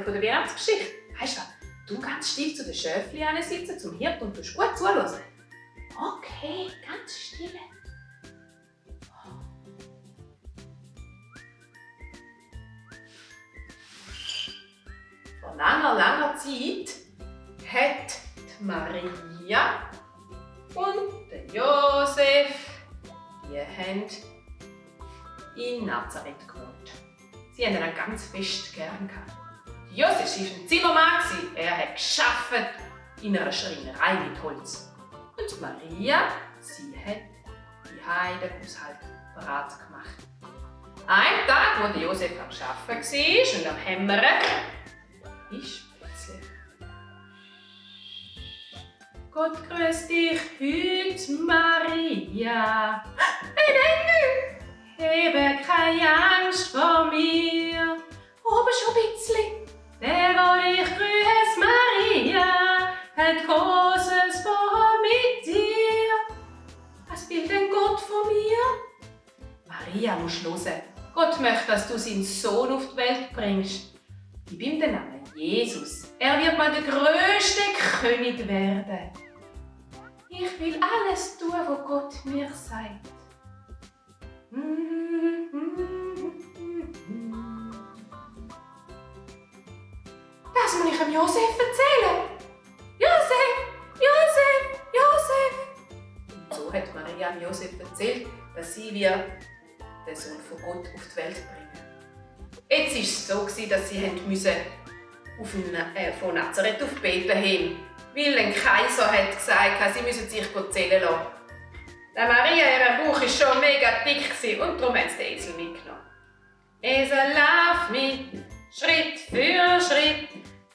von der Weihnachtsgeschichte. Weisst du was? Du ganz still zu den Schäfchen sitzen, zum Hirt und du gut zuhören. Okay, ganz still. Vor langer Zeit hat die Maria und der Josef, die haben in Nazareth gewohnt. Sie haben ihn ganz fest gern gehabt. Josef war ein Zimmermann. Er hat gearbeitet in einer Schreinerei mit Holz. Und Maria, sie hat den Haushalt bereit gemacht. Ein Tag, wo Josef am Arbeiten war und am Hämmern, ist plötzlich: Gott grüß dich heute, Maria. Ein Engel! Hebe keine Angst vor mir. Aber schon ein bisschen. Der, wo dich grüßt, Maria, hat Großes vor mit dir. Was will denn Gott von mir? Maria, musst hören. Gott möchte, dass du seinen Sohn auf die Welt bringst. Gib ihm den Namen Jesus. Er wird mal der größte König werden. Ich will alles tun, was Gott mir sagt. Das muss ich dem Josef erzählen. Josef! Und so hat Maria Josef erzählt, dass sie den Sohn von Gott auf die Welt bringen. Jetzt war es so, dass sie von Nazareth auf Bethlehem, weil ein Kaiser hat gesagt, sie müssen sich zählen lassen. Der Maria, ihr Bauch war schon mega dick und darum haben sie den Esel mitgenommen. Esel, lauf mit, Schritt für Schritt,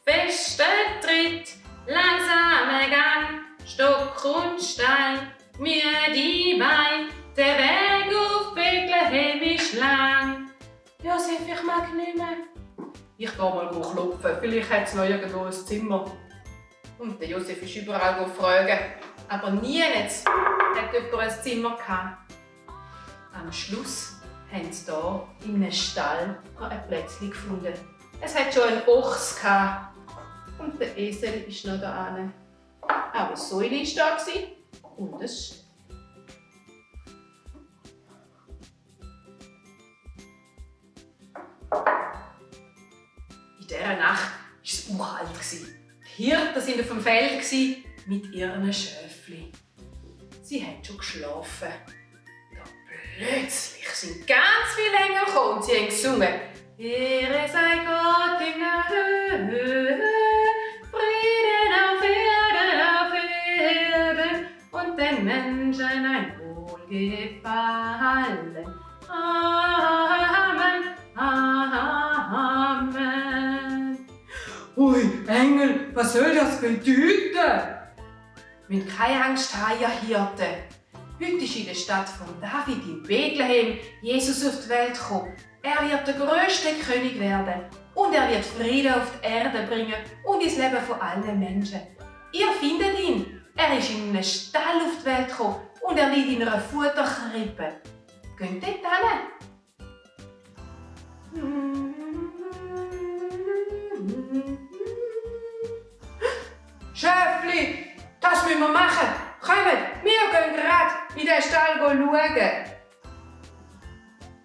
fester Tritt, langsamer Gang, Stock und Stein, müde Bein, der Weg auf Bethlehem ist lang. Josef, ich mag nicht mehr. Ich gehe mal klopfen, vielleicht hat es noch irgendwo ein Zimmer. Und der Josef ist überall fragen, aber nirgends hat jemand ein Zimmer gehabt. Am Schluss haben sie hier in einem Stall ein Plätzchen gefunden. Es hat schon einen Ochs gehabt. Und der Esel ist noch da hinten. Auch ein Säule war da und ein Stall. In dieser Nacht war es urkalt. Die Hirten waren auf dem Feld mit ihren Schäfchen. Sie haben schon geschlafen. Da plötzlich sind ganz viele Engel gekommen und sie haben gesungen: Ehre sei Gott in der Höhe, Frieden auf Erden und den Menschen ein Wohlgefallen. Amen, Amen. Ui, Engel, was soll das bedeuten? Müsst keine Angst haben, ihr Hirten. Heute ist in der Stadt von David in Bethlehem Jesus auf die Welt gekommen. Er wird der größte König werden und er wird Frieden auf die Erde bringen und ins Leben von allen Menschen. Ihr findet ihn. Er ist in einem Stall auf die Welt gekommen und er liegt in einer Futterkrippe. Geht dort hin? Schäfli, das müssen wir machen. Kommt, wir gehen gerade in den Stall schauen.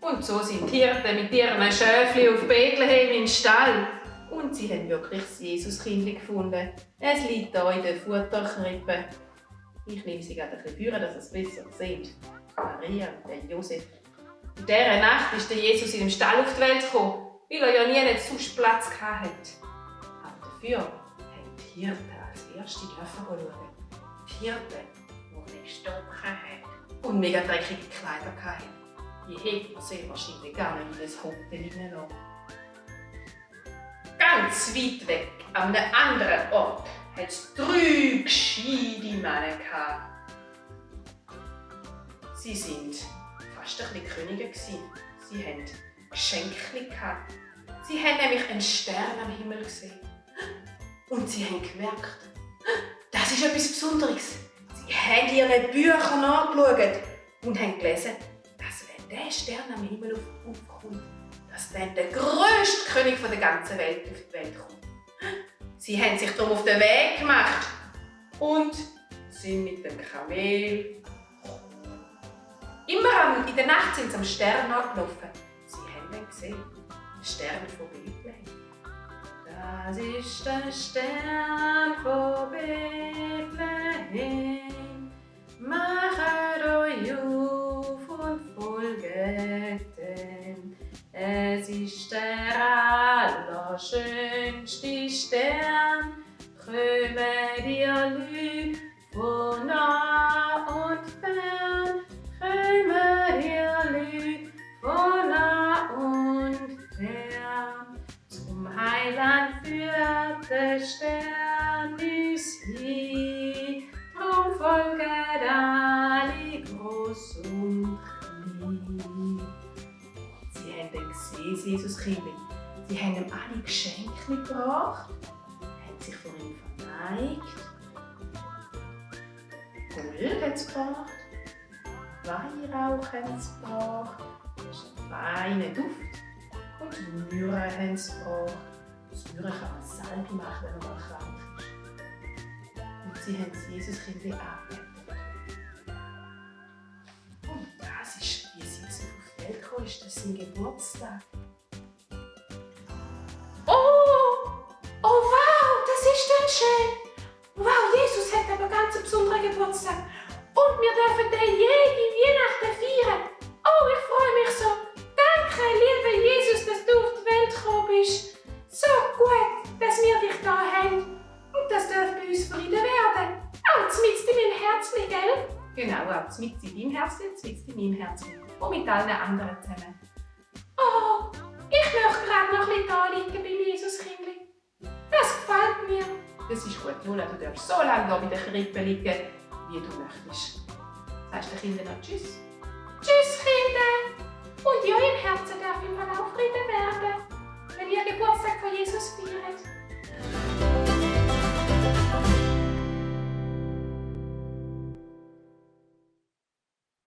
Und so sind die Hirten mit ihren Schäfli auf Bethlehem im Stall. Und sie haben wirklich das Jesuskind gefunden. Es liegt hier in der Futterkrippe. Ich nehme sie gerade ein bisschen führen, dass ihr es besser seht. Maria und der Josef. In dieser Nacht ist der Jesus in dem Stall auf die Welt gekommen, weil er ja nie sonst Platz hatte. Aber dafür haben die Hirten als erste schauen. Die Hirten, die nicht gestochen haben und mega dreckige Kleider hatten. Die hätten wir sehr wahrscheinlich gar nicht in das Hotel hineinlassen. Ganz weit weg, an einem anderen Ort, hat es 3 gescheite Männer gehabt. Sie waren fast ein bisschen Könige. Sie hatten Geschenke gehabt. Sie haben nämlich einen Stern am Himmel gesehen. Und sie haben gemerkt, das ist etwas Besonderes. Sie haben ihre Bücher nachgeschaut und haben gelesen, dass wenn der Stern am Himmel aufkommt, dass wenn der grösste König der ganzen Welt auf die Welt kommt. Sie haben sich darum auf den Weg gemacht und sind mit dem Kamel. In der Nacht sind sie am Stern angelaufen. Sie haben ihn gesehen, den Stern von Bethlehem. Das ist der Stern von Bethlehem. Machet euch auf und folget dem. Es ist der allerschönste Stern. Kommet ihr Leute von nah und fern. Kommet ihr Leute von nah und fern. Zum Heiland führt der Stern uns hin. Drum folget alle groß und klein. Sie haben ihn gesehen, Jesus Kindli. Sie haben ihm alle Geschenke gebracht, haben sich vor ihm verneigt. Gold hat es gebracht, Weihrauch haben sie gebracht, feinen Duft und Myrrhe haben sie gebracht. Aus Myrrhe kann man Salbe machen, wenn man krank ist. Und sie haben das Jesuskindli angebetet. Und das ist, wie sie auf die Welt gekommen ist, das ist sein Geburtstag. Oh wow, das ist dann schön. Wow, Jesus hat aber ganz einen besonderen Geburtstag. Und wir dürfen den jede Weihnachten feiern. Oh, ich freue mich so. Danke, lieber Jesus, dass du auf die Welt gekommen bist. So gut, dass wir dich da haben. Und das darf bei uns Frieden werden. Auch mitten in meinem Herzchen, gell? Genau, auch mitten in deinem Herzchen, mitten in meinem Herzchen. Und mit allen anderen zusammen. Oh, ich möchte gerade noch ein bisschen da liegen beim Jesuskindli. Das gefällt mir. Das ist gut, Lola, du darfst so lange da bei der Krippe liegen, wie du möchtest. Sagst du den Kindern noch Tschüss?